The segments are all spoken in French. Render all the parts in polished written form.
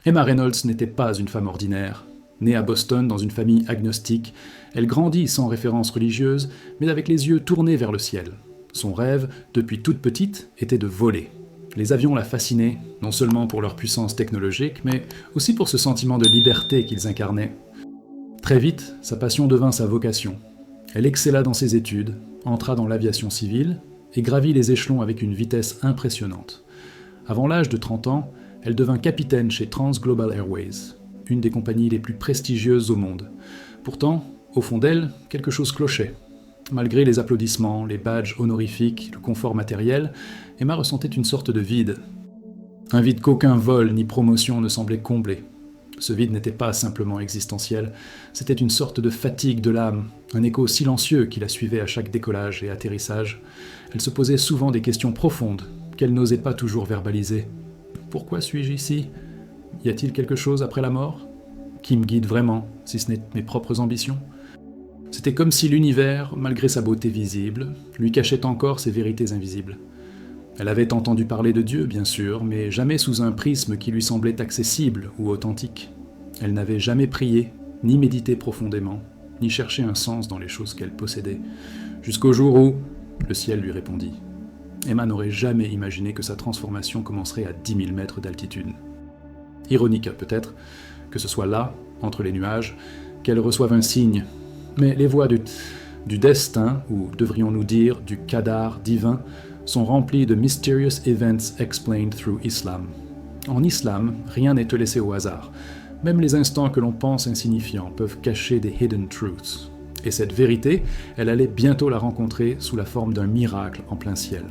Emma Reynolds n'était pas une femme ordinaire. Née à Boston dans une famille agnostique, elle grandit sans référence religieuse, mais avec les yeux tournés vers le ciel. Son rêve, depuis toute petite, était de voler. Les avions la fascinaient, non seulement pour leur puissance technologique, mais aussi pour ce sentiment de liberté qu'ils incarnaient. Très vite, sa passion devint sa vocation. Elle excella dans ses études, entra dans l'aviation civile et gravit les échelons avec une vitesse impressionnante. Avant l'âge de 30 ans, elle devint capitaine chez Transglobal Airways, une des compagnies les plus prestigieuses au monde. Pourtant, au fond d'elle, quelque chose clochait. Malgré les applaudissements, les badges honorifiques, le confort matériel, Emma ressentait une sorte de vide. Un vide qu'aucun vol ni promotion ne semblait combler. Ce vide n'était pas simplement existentiel, c'était une sorte de fatigue de l'âme, un écho silencieux qui la suivait à chaque décollage et atterrissage. Elle se posait souvent des questions profondes, qu'elle n'osait pas toujours verbaliser. Pourquoi suis-je ici ? Y a-t-il quelque chose après la mort ? Qui me guide vraiment, si ce n'est mes propres ambitions ? C'était comme si l'univers, malgré sa beauté visible, lui cachait encore ses vérités invisibles. Elle avait entendu parler de Dieu, bien sûr, mais jamais sous un prisme qui lui semblait accessible ou authentique. Elle n'avait jamais prié, ni médité profondément, ni cherché un sens dans les choses qu'elle possédait, jusqu'au jour où le ciel lui répondit. Emma n'aurait jamais imaginé que sa transformation commencerait à 10 000 mètres d'altitude. Ironique peut-être, que ce soit là, entre les nuages, qu'elle reçoive un signe. Mais les voies du destin, ou devrions-nous dire du qadar divin, sont remplies de mysterious events explained through Islam. En islam, rien n'est laissé au hasard. Même les instants que l'on pense insignifiants peuvent cacher des hidden truths. Et cette vérité, elle allait bientôt la rencontrer sous la forme d'un miracle en plein ciel.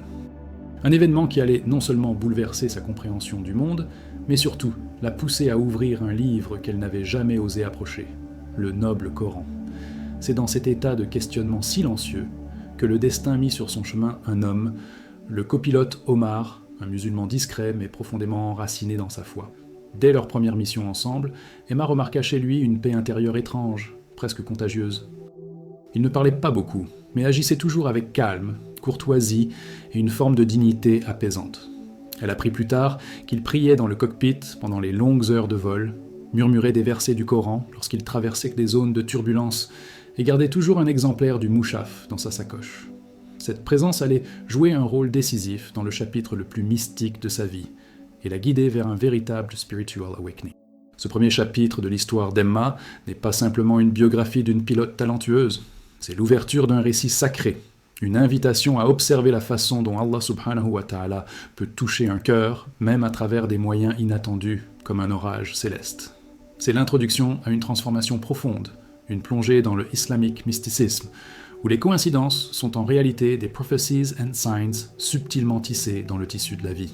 Un événement qui allait non seulement bouleverser sa compréhension du monde, mais surtout la pousser à ouvrir un livre qu'elle n'avait jamais osé approcher, le noble Coran. C'est dans cet état de questionnement silencieux que le destin mit sur son chemin un homme, le copilote Omar, un musulman discret mais profondément enraciné dans sa foi. Dès leur première mission ensemble, Emma remarqua chez lui une paix intérieure étrange, presque contagieuse. Il ne parlait pas beaucoup, mais agissait toujours avec calme, courtoisie et une forme de dignité apaisante. Elle apprit plus tard qu'il priait dans le cockpit pendant les longues heures de vol, murmurait des versets du Coran lorsqu'il traversait des zones de turbulence et gardait toujours un exemplaire du Mouchaf dans sa sacoche. Cette présence allait jouer un rôle décisif dans le chapitre le plus mystique de sa vie et la guider vers un véritable spiritual awakening. Ce premier chapitre de l'histoire d'Emma n'est pas simplement une biographie d'une pilote talentueuse, c'est l'ouverture d'un récit sacré, une invitation à observer la façon dont Allah subhanahu wa ta'ala peut toucher un cœur, même à travers des moyens inattendus, comme un orage céleste. C'est l'introduction à une transformation profonde, une plongée dans le islamique mysticisme, où les coïncidences sont en réalité des prophecies and signs subtilement tissées dans le tissu de la vie.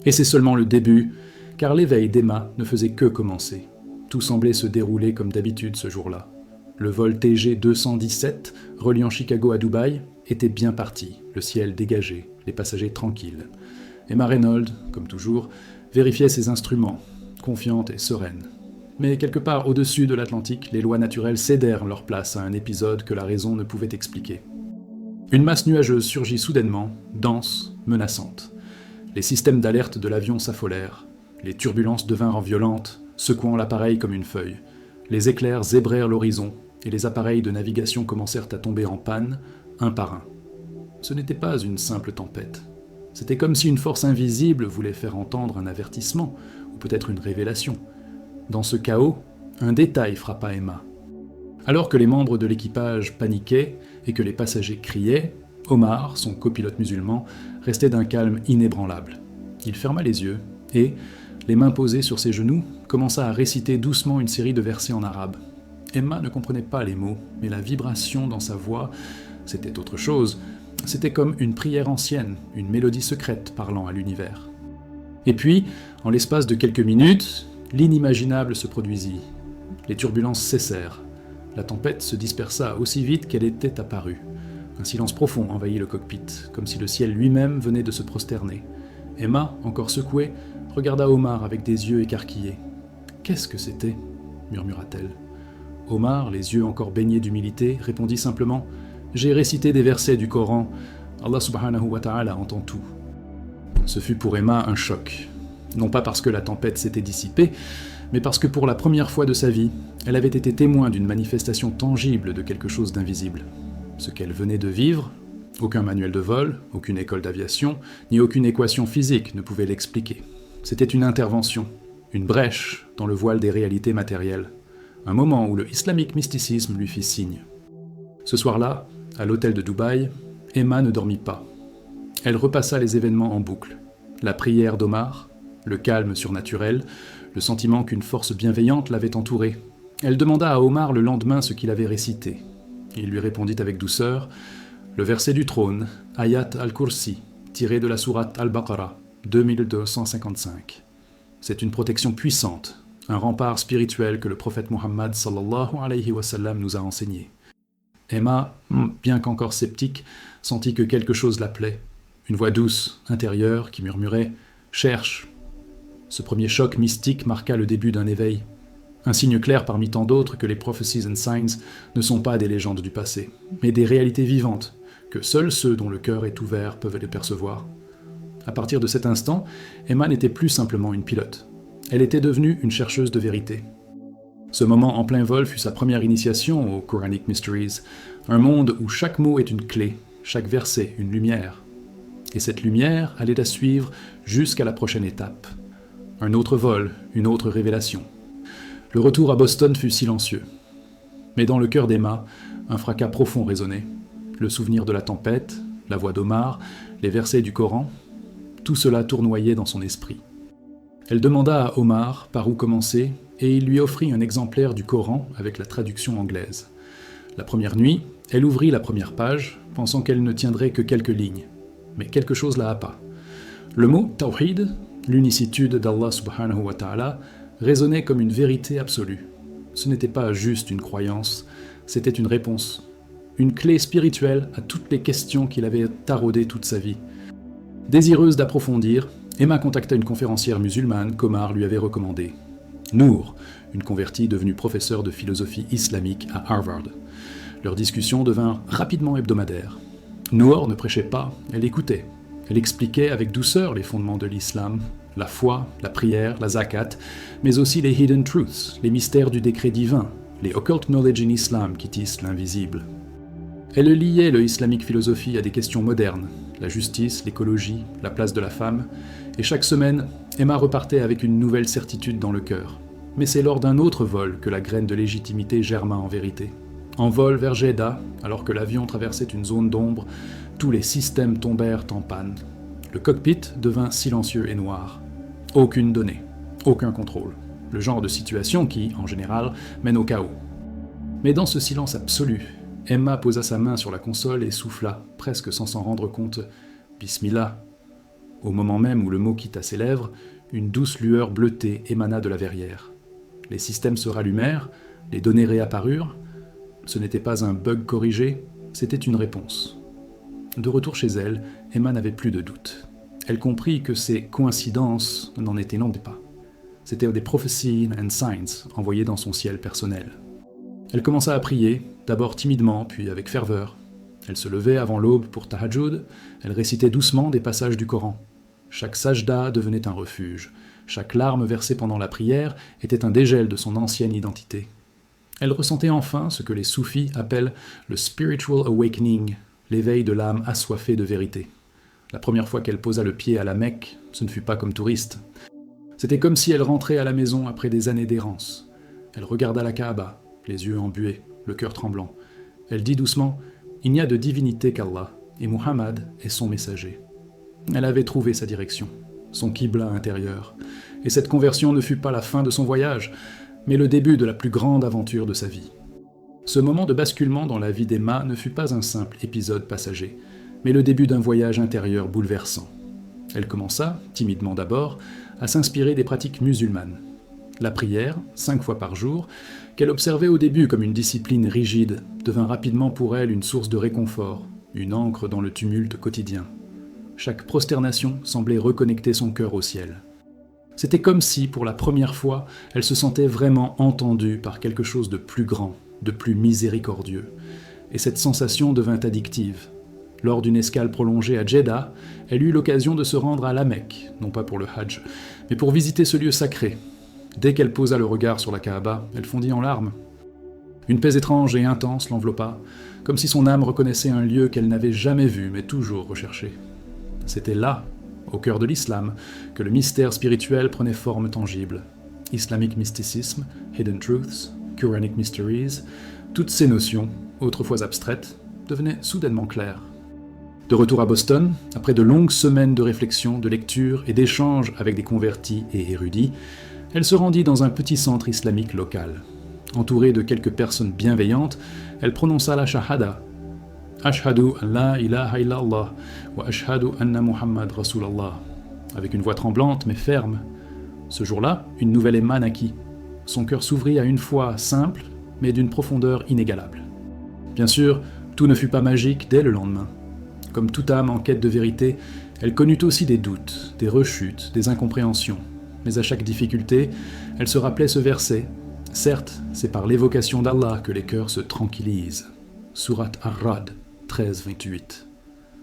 Et c'est seulement le début, car l'éveil d'Emma ne faisait que commencer. Tout semblait se dérouler comme d'habitude ce jour-là. Le vol TG 217, reliant Chicago à Dubaï, était bien parti, le ciel dégagé, les passagers tranquilles. Emma Reynolds, comme toujours, vérifiait ses instruments, confiante et sereine. Mais quelque part au-dessus de l'Atlantique, les lois naturelles cédèrent leur place à un épisode que la raison ne pouvait expliquer. Une masse nuageuse surgit soudainement, dense, menaçante. Les systèmes d'alerte de l'avion s'affolèrent. Les turbulences devinrent violentes, secouant l'appareil comme une feuille. Les éclairs zébrèrent l'horizon, et les appareils de navigation commencèrent à tomber en panne, un par un. Ce n'était pas une simple tempête. C'était comme si une force invisible voulait faire entendre un avertissement, ou peut-être une révélation. Dans ce chaos, un détail frappa Emma. Alors que les membres de l'équipage paniquaient et que les passagers criaient, Omar, son copilote musulman, restait d'un calme inébranlable. Il ferma les yeux et, les mains posées sur ses genoux, commença à réciter doucement une série de versets en arabe. Emma ne comprenait pas les mots, mais la vibration dans sa voix, c'était autre chose. C'était comme une prière ancienne, une mélodie secrète parlant à l'univers. Et puis, en l'espace de quelques minutes, l'inimaginable se produisit. Les turbulences cessèrent. La tempête se dispersa aussi vite qu'elle était apparue. Un silence profond envahit le cockpit, comme si le ciel lui-même venait de se prosterner. Emma, encore secouée, regarda Omar avec des yeux écarquillés. « Qu'est-ce que c'était » murmura-t-elle. Omar, les yeux encore baignés d'humilité, répondit simplement « J'ai récité des versets du Coran. Allah subhanahu wa ta'ala entend tout. » Ce fut pour Emma un choc. Non pas parce que la tempête s'était dissipée, mais parce que pour la première fois de sa vie, elle avait été témoin d'une manifestation tangible de quelque chose d'invisible. Ce qu'elle venait de vivre, aucun manuel de vol, aucune école d'aviation, ni aucune équation physique ne pouvait l'expliquer. C'était une intervention, une brèche dans le voile des réalités matérielles, un moment où le islamique mysticisme lui fit signe. Ce soir-là, à l'hôtel de Dubaï, Emma ne dormit pas. Elle repassa les événements en boucle. La prière d'Omar, le calme surnaturel, le sentiment qu'une force bienveillante l'avait entourée. Elle demanda à Omar le lendemain ce qu'il avait récité. Il lui répondit avec douceur le verset du trône, Ayat al-Kursi, tiré de la sourate al-Baqarah, 2255. C'est une protection puissante, un rempart spirituel que le prophète Muhammad sallallahu alayhi wa sallam nous a enseigné. Emma, bien qu'encore sceptique, sentit que quelque chose l'appelait. Une voix douce, intérieure, qui murmurait « Cherche ». Ce premier choc mystique marqua le début d'un éveil. Un signe clair parmi tant d'autres que les prophecies and signs ne sont pas des légendes du passé, mais des réalités vivantes, que seuls ceux dont le cœur est ouvert peuvent les percevoir. À partir de cet instant, Emma n'était plus simplement une pilote. Elle était devenue une chercheuse de vérité. Ce moment en plein vol fut sa première initiation aux Quranic Mysteries, un monde où chaque mot est une clé, chaque verset une lumière. Et cette lumière allait la suivre jusqu'à la prochaine étape. Un autre vol, une autre révélation. Le retour à Boston fut silencieux. Mais dans le cœur d'Emma, un fracas profond résonnait. Le souvenir de la tempête, la voix d'Omar, les versets du Coran, tout cela tournoyait dans son esprit. Elle demanda à Omar par où commencer, et il lui offrit un exemplaire du Coran avec la traduction anglaise. La première nuit, elle ouvrit la première page, pensant qu'elle ne tiendrait que quelques lignes. Mais quelque chose la happa. Le mot « tawhid », l'unicitude d'Allah subhanahu wa ta'ala, résonnait comme une vérité absolue. Ce n'était pas juste une croyance, c'était une réponse. Une clé spirituelle à toutes les questions qu'il avait taraudées toute sa vie. Désireuse d'approfondir, Emma contacta une conférencière musulmane qu'Omar lui avait recommandée. Nour, une convertie devenue professeure de philosophie islamique à Harvard. Leurs discussions devinrent rapidement hebdomadaires. Nour ne prêchait pas, elle écoutait. Elle expliquait avec douceur les fondements de l'islam, la foi, la prière, la zakat, mais aussi les hidden truths, les mystères du décret divin, les occult knowledge in Islam qui tissent l'invisible. Elle liait le islamique philosophie à des questions modernes, la justice, l'écologie, la place de la femme, et chaque semaine, Emma repartait avec une nouvelle certitude dans le cœur. Mais c'est lors d'un autre vol que la graine de légitimité germa en vérité. En vol vers Jeddah, alors que l'avion traversait une zone d'ombre, tous les systèmes tombèrent en panne. Le cockpit devint silencieux et noir. Aucune donnée, aucun contrôle. Le genre de situation qui, en général, mène au chaos. Mais dans ce silence absolu, Emma posa sa main sur la console et souffla, presque sans s'en rendre compte, « Bismillah ». Au moment même où le mot quitta ses lèvres, une douce lueur bleutée émana de la verrière. Les systèmes se rallumèrent, les données réapparurent. Ce n'était pas un bug corrigé, c'était une réponse. De retour chez elle, Emma n'avait plus de doute. Elle comprit que ces coïncidences n'en étaient non pas. C'étaient des prophecies and signs envoyées dans son ciel personnel. Elle commença à prier, d'abord timidement, puis avec ferveur. Elle se levait avant l'aube pour Tahajjud, elle récitait doucement des passages du Coran. Chaque sajda devenait un refuge, chaque larme versée pendant la prière était un dégel de son ancienne identité. Elle ressentait enfin ce que les soufis appellent le spiritual awakening, l'éveil de l'âme assoiffée de vérité. La première fois qu'elle posa le pied à la Mecque, ce ne fut pas comme touriste. C'était comme si elle rentrait à la maison après des années d'errance. Elle regarda la Kaaba, les yeux embués, le cœur tremblant. Elle dit doucement « Il n'y a de divinité qu'Allah, et Muhammad est son messager ». Elle avait trouvé sa direction, son qibla intérieur. Et cette conversion ne fut pas la fin de son voyage, mais le début de la plus grande aventure de sa vie. Ce moment de basculement dans la vie d'Emma ne fut pas un simple épisode passager, mais le début d'un voyage intérieur bouleversant. Elle commença, timidement d'abord, à s'inspirer des pratiques musulmanes. La prière, 5 fois par jour, qu'elle observait au début comme une discipline rigide, devint rapidement pour elle une source de réconfort, une ancre dans le tumulte quotidien. Chaque prosternation semblait reconnecter son cœur au ciel. C'était comme si, pour la première fois, elle se sentait vraiment entendue par quelque chose de plus grand, de plus miséricordieux. Et cette sensation devint addictive. Lors d'une escale prolongée à Jeddah, elle eut l'occasion de se rendre à la Mecque, non pas pour le Hajj, mais pour visiter ce lieu sacré. Dès qu'elle posa le regard sur la Kaaba, elle fondit en larmes. Une paix étrange et intense l'enveloppa, comme si son âme reconnaissait un lieu qu'elle n'avait jamais vu mais toujours recherché. C'était là, au cœur de l'islam, que le mystère spirituel prenait forme tangible. Islamic mysticism, hidden truths, Quranic mysteries, toutes ces notions, autrefois abstraites, devenaient soudainement claires. De retour à Boston, après de longues semaines de réflexion, de lecture et d'échanges avec des convertis et érudits, elle se rendit dans un petit centre islamique local. Entourée de quelques personnes bienveillantes, elle prononça la shahada. Ashhadu an la ilaha illallah wa ashhadu anna Muhammad Rasulallah. Avec une voix tremblante mais ferme. Ce jour-là, une nouvelle Emma naquit. Son cœur s'ouvrit à une foi simple, mais d'une profondeur inégalable. Bien sûr, tout ne fut pas magique dès le lendemain. Comme toute âme en quête de vérité, elle connut aussi des doutes, des rechutes, des incompréhensions. Mais à chaque difficulté, elle se rappelait ce verset. Certes, c'est par l'évocation d'Allah que les cœurs se tranquillisent. Surat Ar-Ra'd 13-28.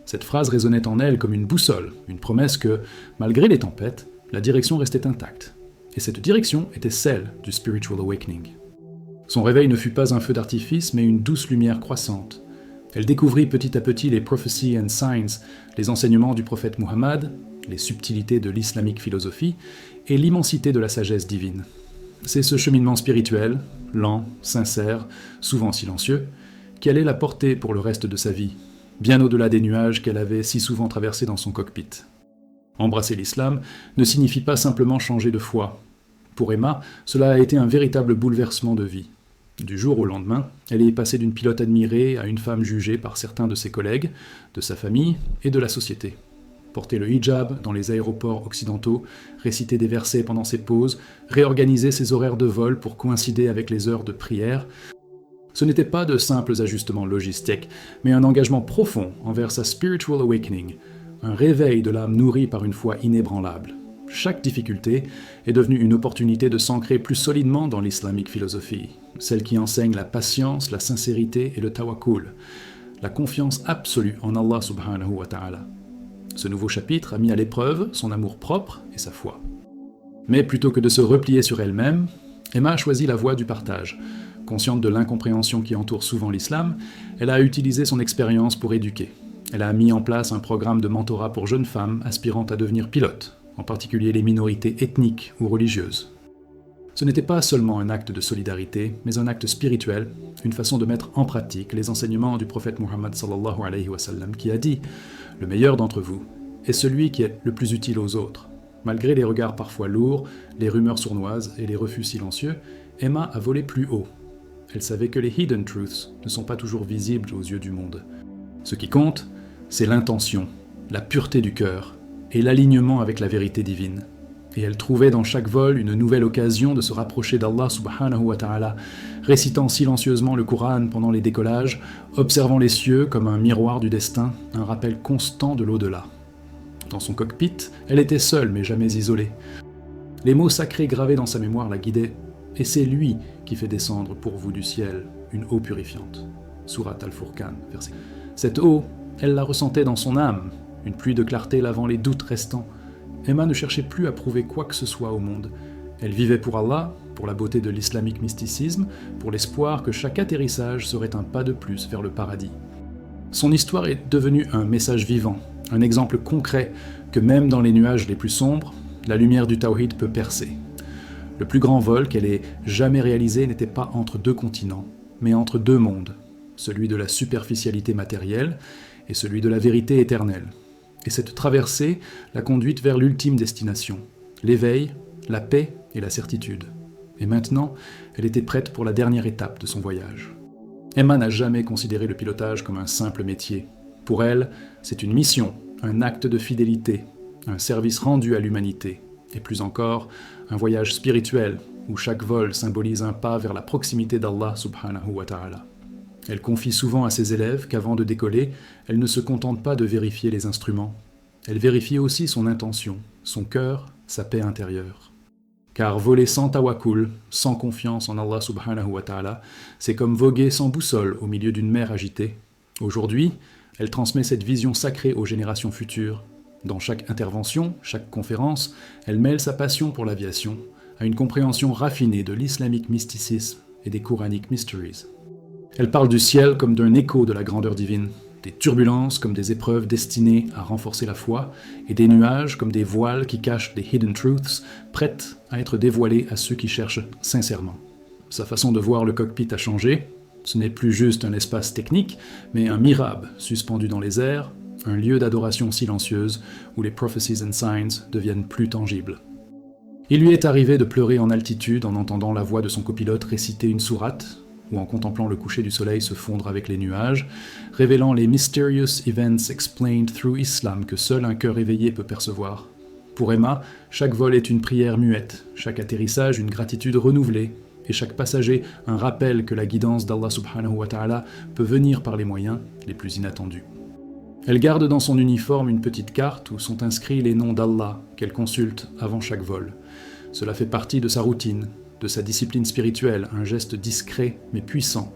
Cette phrase résonnait en elle comme une boussole, une promesse que, malgré les tempêtes, la direction restait intacte. Et cette direction était celle du Spiritual Awakening. Son réveil ne fut pas un feu d'artifice, mais une douce lumière croissante. Elle découvrit petit à petit les prophecies and signs, les enseignements du prophète Muhammad, les subtilités de l'islamique philosophie et l'immensité de la sagesse divine. C'est ce cheminement spirituel, lent, sincère, souvent silencieux, qui allait la porter pour le reste de sa vie, bien au-delà des nuages qu'elle avait si souvent traversés dans son cockpit. Embrasser l'islam ne signifie pas simplement changer de foi. Pour Emma, cela a été un véritable bouleversement de vie. Du jour au lendemain, elle est passée d'une pilote admirée à une femme jugée par certains de ses collègues, de sa famille et de la société. Porter le hijab dans les aéroports occidentaux, réciter des versets pendant ses pauses, réorganiser ses horaires de vol pour coïncider avec les heures de prière, ce n'était pas de simples ajustements logistiques, mais un engagement profond envers sa spiritual awakening, un réveil de l'âme nourrie par une foi inébranlable. Chaque difficulté est devenue une opportunité de s'ancrer plus solidement dans l'islamique philosophie, celle qui enseigne la patience, la sincérité et le tawakkul, la confiance absolue en Allah subhanahu wa ta'ala. Ce nouveau chapitre a mis à l'épreuve son amour propre et sa foi. Mais plutôt que de se replier sur elle-même, Emma a choisi la voie du partage. Consciente de l'incompréhension qui entoure souvent l'islam, elle a utilisé son expérience pour éduquer. Elle a mis en place un programme de mentorat pour jeunes femmes aspirant à devenir pilotes, en particulier les minorités ethniques ou religieuses. Ce n'était pas seulement un acte de solidarité, mais un acte spirituel, une façon de mettre en pratique les enseignements du prophète Muhammad sallallahu alayhi wa sallam qui a dit « Le meilleur d'entre vous est celui qui est le plus utile aux autres ». Malgré les regards parfois lourds, les rumeurs sournoises et les refus silencieux, Emma a volé plus haut. Elle savait que les hidden truths ne sont pas toujours visibles aux yeux du monde. Ce qui compte, c'est l'intention, la pureté du cœur et l'alignement avec la vérité divine. Et elle trouvait dans chaque vol une nouvelle occasion de se rapprocher d'Allah subhanahu wa ta'ala, récitant silencieusement le Coran pendant les décollages, observant les cieux comme un miroir du destin, un rappel constant de l'au-delà. Dans son cockpit, elle était seule mais jamais isolée. Les mots sacrés gravés dans sa mémoire la guidaient, et c'est lui qui fait descendre pour vous du ciel une eau purifiante. Surat Al-Furqan, verset. Cette eau, elle la ressentait dans son âme, une pluie de clarté lavant les doutes restants. Emma ne cherchait plus à prouver quoi que ce soit au monde. Elle vivait pour Allah, pour la beauté de l'islamique mysticisme, pour l'espoir que chaque atterrissage serait un pas de plus vers le paradis. Son histoire est devenue un message vivant, un exemple concret que même dans les nuages les plus sombres, la lumière du tawhid peut percer. Le plus grand vol qu'elle ait jamais réalisé n'était pas entre deux continents, mais entre deux mondes, celui de la superficialité matérielle et celui de la vérité éternelle. Et cette traversée l'a conduite vers l'ultime destination, l'éveil, la paix et la certitude. Et maintenant, elle était prête pour la dernière étape de son voyage. Emma n'a jamais considéré le pilotage comme un simple métier. Pour elle, c'est une mission, un acte de fidélité, un service rendu à l'humanité, et plus encore, un voyage spirituel où chaque vol symbolise un pas vers la proximité d'Allah subhanahu wa ta'ala. Elle confie souvent à ses élèves qu'avant de décoller, elle ne se contente pas de vérifier les instruments. Elle vérifie aussi son intention, son cœur, sa paix intérieure. Car voler sans tawakkul, sans confiance en Allah subhanahu wa ta'ala, c'est comme voguer sans boussole au milieu d'une mer agitée. Aujourd'hui, Elle transmet cette vision sacrée aux générations futures. Dans chaque intervention, chaque conférence, elle mêle sa passion pour l'aviation à une compréhension raffinée de l'islamique mysticisme et des Quranic Mysteries. Elle parle du ciel comme d'un écho de la grandeur divine, des turbulences comme des épreuves destinées à renforcer la foi, et des nuages comme des voiles qui cachent des hidden truths, prêtes à être dévoilées à ceux qui cherchent sincèrement. Sa façon de voir le cockpit a changé. Ce n'est plus juste un espace technique, mais un mihrab suspendu dans les airs, un lieu d'adoration silencieuse où les prophecies and signs deviennent plus tangibles. Il lui est arrivé de pleurer en altitude en entendant la voix de son copilote réciter une sourate, ou en contemplant le coucher du soleil se fondre avec les nuages, révélant les mysterious events explained through Islam que seul un cœur éveillé peut percevoir. Pour Emma, chaque vol est une prière muette, chaque atterrissage une gratitude renouvelée, et chaque passager un rappel que la guidance d'Allah subhanahu wa ta'ala peut venir par les moyens les plus inattendus. Elle garde dans son uniforme une petite carte où sont inscrits les noms d'Allah qu'elle consulte avant chaque vol. Cela fait partie de sa routine, de sa discipline spirituelle, un geste discret mais puissant.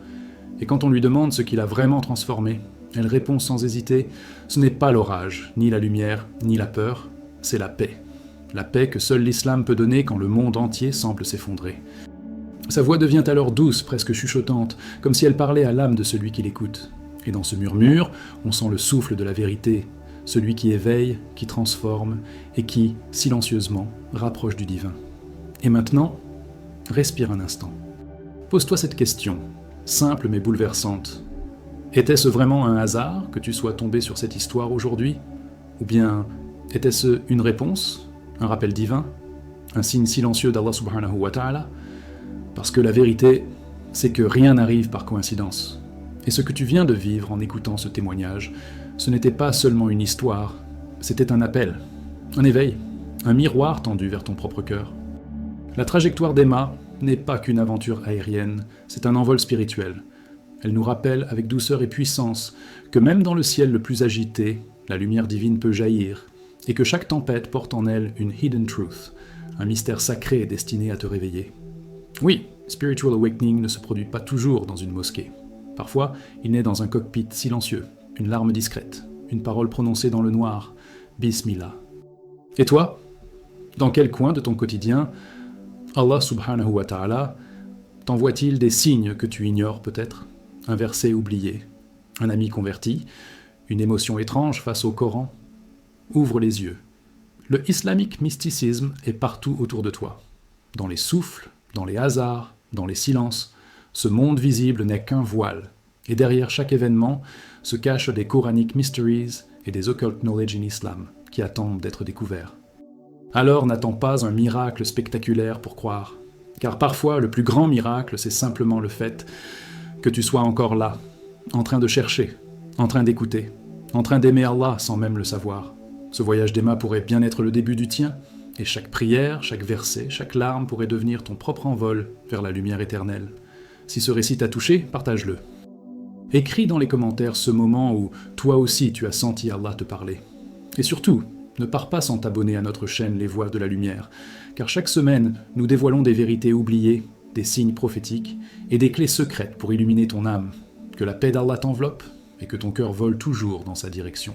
Et quand on lui demande ce qui l'a vraiment transformée, elle répond sans hésiter « Ce n'est pas l'orage, ni la lumière, ni la peur, c'est la paix. La paix que seul l'islam peut donner quand le monde entier semble s'effondrer. » Sa voix devient alors douce, presque chuchotante, comme si elle parlait à l'âme de celui qui l'écoute. Et dans ce murmure, on sent le souffle de la vérité, celui qui éveille, qui transforme, et qui, silencieusement, rapproche du divin. Et maintenant, respire un instant. Pose-toi cette question, simple mais bouleversante. Était-ce vraiment un hasard que tu sois tombé sur cette histoire aujourd'hui? Ou bien, était-ce une réponse, un rappel divin, un signe silencieux d'Allah subhanahu wa ta'ala? Parce que la vérité, c'est que rien n'arrive par coïncidence. Et ce que tu viens de vivre en écoutant ce témoignage, ce n'était pas seulement une histoire, c'était un appel, un éveil, un miroir tendu vers ton propre cœur. La trajectoire d'Emma n'est pas qu'une aventure aérienne, c'est un envol spirituel. Elle nous rappelle avec douceur et puissance que même dans le ciel le plus agité, la lumière divine peut jaillir, et que chaque tempête porte en elle une hidden truth, un mystère sacré destiné à te réveiller. Oui, spiritual awakening ne se produit pas toujours dans une mosquée. Parfois, il naît dans un cockpit silencieux, une larme discrète, une parole prononcée dans le noir, Bismillah. Et toi, dans quel coin de ton quotidien, Allah subhanahu wa ta'ala t'envoie-t-il des signes que tu ignores peut-être? Un verset oublié, un ami converti, une émotion étrange face au Coran? Ouvre les yeux. Le islamique mysticisme est partout autour de toi, dans les souffles, dans les hasards, dans les silences. Ce monde visible n'est qu'un voile, et derrière chaque événement se cachent des Quranic Mysteries et des occult knowledge in Islam qui attendent d'être découverts. Alors n'attends pas un miracle spectaculaire pour croire, car parfois le plus grand miracle c'est simplement le fait que tu sois encore là, en train de chercher, en train d'écouter, en train d'aimer Allah sans même le savoir. Ce voyage d'Emma pourrait bien être le début du tien, et chaque prière, chaque verset, chaque larme pourrait devenir ton propre envol vers la lumière éternelle. Si ce récit t'a touché, partage-le. Écris dans les commentaires ce moment où toi aussi tu as senti Allah te parler. Et surtout, ne pars pas sans t'abonner à notre chaîne Les Voix de la Lumière, car chaque semaine, nous dévoilons des vérités oubliées, des signes prophétiques et des clés secrètes pour illuminer ton âme. Que la paix d'Allah t'enveloppe et que ton cœur vole toujours dans sa direction.